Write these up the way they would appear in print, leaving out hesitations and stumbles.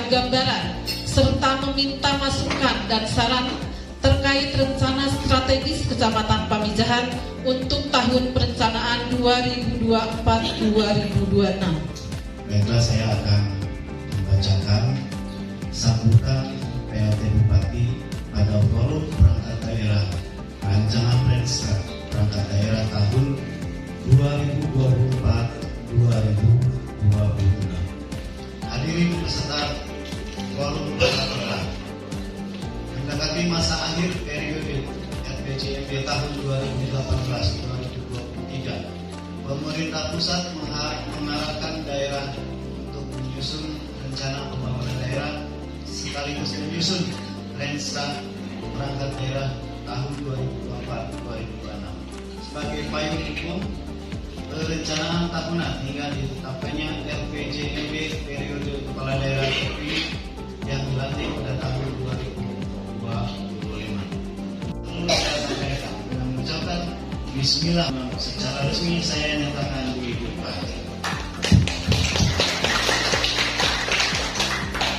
memberikan gambaran serta meminta masukan dan saran terkait rencana strategis Kecamatan Pamijahan untuk tahun perencanaan 2024-2026. Baiklah, saya akan membacakan sambutan PLT Bupati pada forum perangkat daerah rancangan Renstra perangkat daerah tahun 2024-2026. Hadirin peserta forum perangkat daerah, mendekati masa akhir periode RPJMD tahun 2018-2023, pemerintah pusat mengarahkan daerah untuk menyusun rencana pembangunan daerah sekaligus menyusun Renstra perangkat daerah tahun 2024-2026 sebagai payung hukum perencanaan tahunan hingga ditetapkannya RPJMD periode kepala daerah terpilih yang dilantik pada tahun 2025. Dengan mengucapkan Bismillah, secara resmi saya nyatakan dibuka.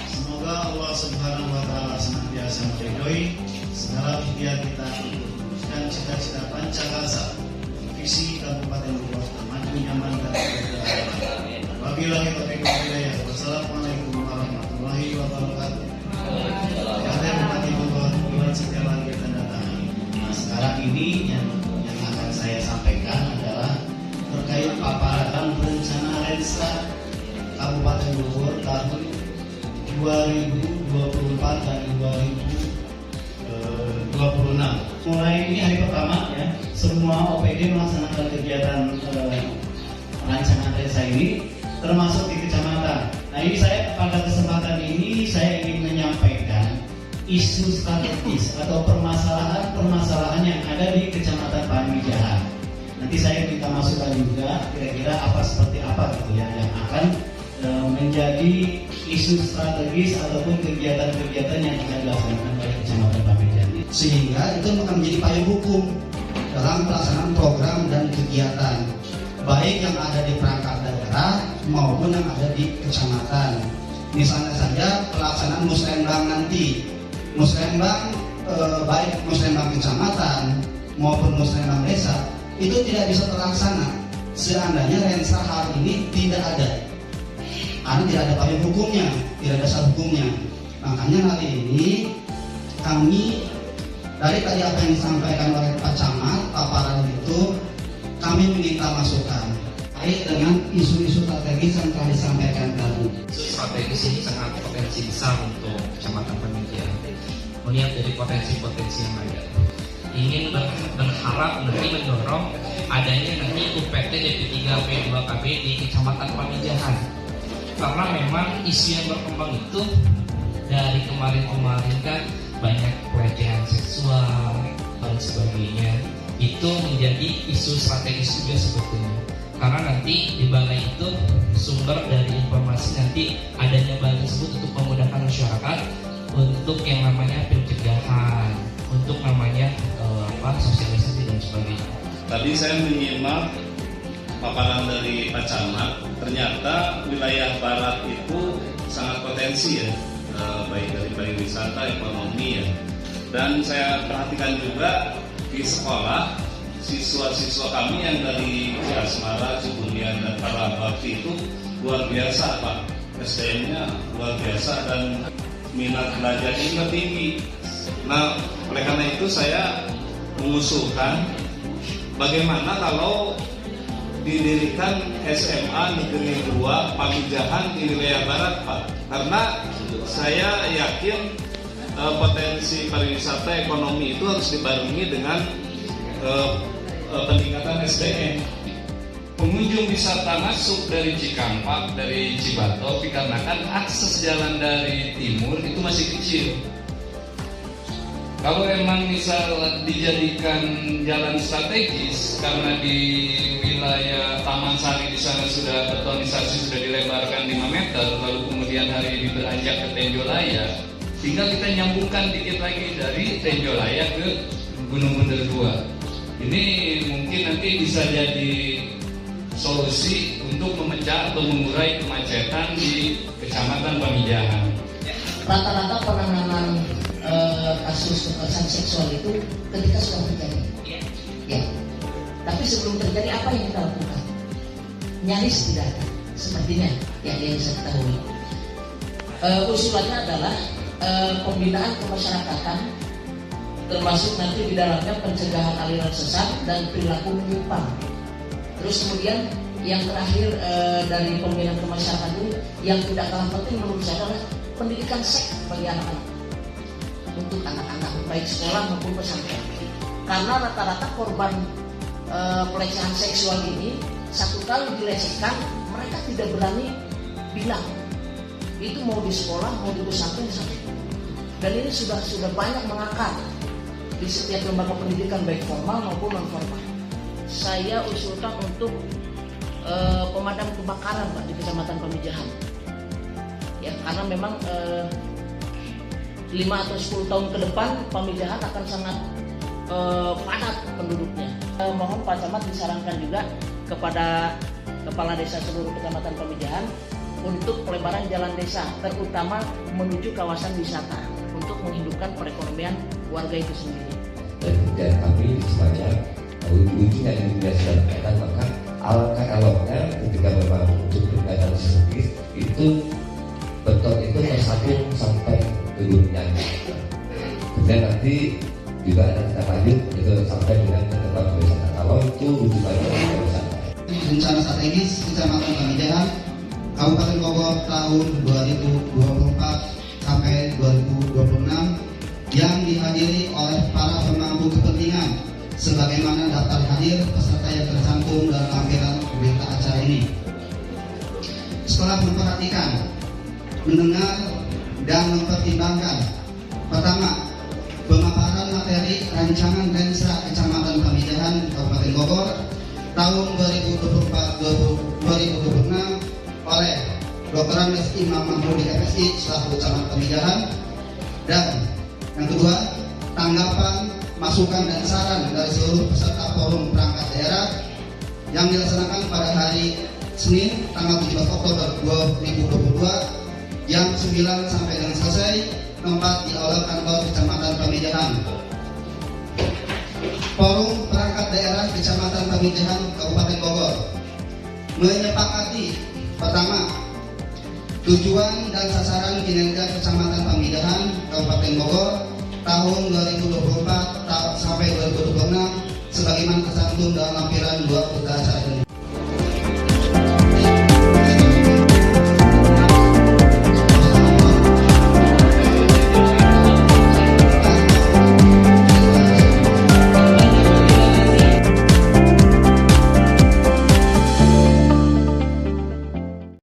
Semoga Allah Subhanahu wa Ta'ala senantiasa meridhoi segala ikhtiar kita dan cita-cita Pancasila, visi Kabupaten Bogor maju nyaman dan berkelanjutan. Wabillahi taufiq wal hidayah. Wassalamualaikum warahmatullahi wabarakatuh. Yang Bupati Bogor, Iwan Setiawan kita datangi. Nah, sekarang ini yang akan saya sampaikan adalah terkait paparan rencana Renstra Kabupaten Bogor tahun 2024 dan 2026. Mulai ini hari pertama ya, semua OPD melaksanakan kegiatan rancangan Renstra ini, termasuk di kecamatan. Nah, ini saya pada kesempatan ini saya ingin menyampaikan isu strategis atau permasalahan yang ada di Kecamatan Pamijahan. Nanti saya minta masukan juga kira-kira seperti apa gitu ya yang akan menjadi isu strategis ataupun kegiatan-kegiatan yang akan dilaksanakan oleh Kecamatan Pamijahan. Sehingga itu akan menjadi payung hukum dalam pelaksanaan program dan kegiatan baik yang ada di perangkat daerah maupun yang ada di kecamatan. Misalnya saja pelaksanaan musrembang nanti, musrembang baik musrembang kecamatan maupun musrembang desa itu tidak bisa terlaksana seandainya Renstra hal ini tidak ada, karena tidak ada payung hukumnya, tidak ada dasar hukumnya. Makanya hari ini kami dari tadi apa yang disampaikan oleh Pak Camat paparan itu, kami meminta masukan terkait dengan isu-isu strategis yang telah disampaikan tadi. Isu strategis ini sangat potensi besar untuk Kecamatan Pamijahan. Melihat dari potensi-potensi yang ada, ingin berharap nanti mendorong adanya nanti UPT DP3P2KB di Kecamatan Pamijahan. Karena memang isu yang berkembang itu dari kemarin-kemarin kan banyak pelecehan seksual dan sebagainya. Itu menjadi isu strategis juga sebetulnya, karena nanti di balai itu sumber dari informasi nanti adanya balai tersebut untuk memudahkan masyarakat untuk yang namanya pencegahan, untuk namanya sosialisasi dan sebagainya. Tadi saya menyimak paparan dari Pak Camat, ternyata wilayah barat itu sangat potensi ya, baik dari pariwisata, ekonomi ya. Dan saya perhatikan juga di sekolah, siswa-siswa kami yang dari Asmara, Cibunian, dan Parabakti itu luar biasa Pak. SDM-nya luar biasa dan minat belajarnya juga tinggi. Nah, oleh karena itu saya mengusulkan bagaimana kalau didirikan SMA Negeri 2 Pamijahan di wilayah barat Pak. Karena saya yakin potensi pariwisata ekonomi itu harus dibarengi dengan peningkatan SDM. Pengunjung wisata masuk dari Cikampek, dari Cibatok, dikarenakan akses jalan dari timur itu masih kecil. Kalau memang misal dijadikan jalan strategis, karena di wilayah Taman Sari di sana sudah betonisasi sudah dilebarkan 5 meter, lalu kemudian hari ini beranjak ke Tenjolaya, tinggal kita nyambungkan dikit lagi dari Tenjolaya ke Gunung Bunder 2. Ini mungkin nanti bisa jadi solusi untuk memecah atau mengurai kemacetan di Kecamatan Pamijahan. rata-rata penanganan kasus kekerasan seksual itu ketika sudah terjadi. Ya. Tapi sebelum terjadi apa yang kita lakukan? Nyaris tidak ada. Sepertinya yang saya ketahui. Usulannya adalah pembinaan kemasyarakatan, termasuk nanti di dalamnya pencegahan aliran sesat dan perilaku menyimpang. Terus kemudian yang terakhir dari pembinaan kemasyarakatan itu yang tidak kalah penting menurut saya adalah pendidikan seks bagi anak-anak, untuk anak-anak baik sekolah maupun pesantren. Karena rata-rata korban pelecehan seksual ini satu kali dilecehkan mereka tidak berani bilang, itu mau di sekolah mau di pesantren dan ini sudah banyak mengakar di setiap lembaga pendidikan baik formal maupun non formal. Saya usulkan untuk pemadam kebakaran Pak di Kecamatan Pamijahan. Ya, karena memang 5 atau 10 tahun ke depan Pamijahan akan sangat padat penduduknya. Mohon Pak Camat disarankan juga kepada kepala desa seluruh Kecamatan Pamijahan untuk pelebaran jalan desa, terutama menuju kawasan wisata untuk menghidupkan perekonomian warga itu sendiri. Dan kami sebanyak ujungnya yang sudah berkaitan, maka alangkah eloknya ketika memang untuk berkaitan psikologis itu beton itu tersambung sampai turunnya. Kemudian nanti juga ada kita lanjut itu sampai dengan tempat wisata. Kalau itu rujukannya wisata. Rencana strategis Kecamatan Pamijahan Kabupaten Bogor tahun 2024 sampai 2026 yang dihadiri oleh para pemangku kepentingan sebagaimana daftar hadir peserta yang tercantum dalam lampiran berita acara ini. Setelah memperhatikan, mendengar, dan mempertimbangkan, pertama, pemaparan materi rancangan Renstra Kecamatan Pamijahan Kabupaten Bogor tahun 2024-2026 oleh Dr. Andes Imam Mahmudi FSI selaku Camat Pamijahan, dan yang kedua, tanggapan, masukan dan saran dari seluruh peserta forum perangkat daerah yang dilaksanakan pada hari Senin tanggal 17 Oktober 2022 jam 9 sampai dengan selesai, tempat di aula kantor Kecamatan Pamijahan. Forum perangkat daerah Kecamatan Pamijahan Kabupaten Bogor menyepakati, pertama, tujuan dan sasaran kinerja Kecamatan Pamijahan Kabupaten Bogor tahun 2024 sampai 2026 sebagaimana tercantum dalam lampiran 2 berita acara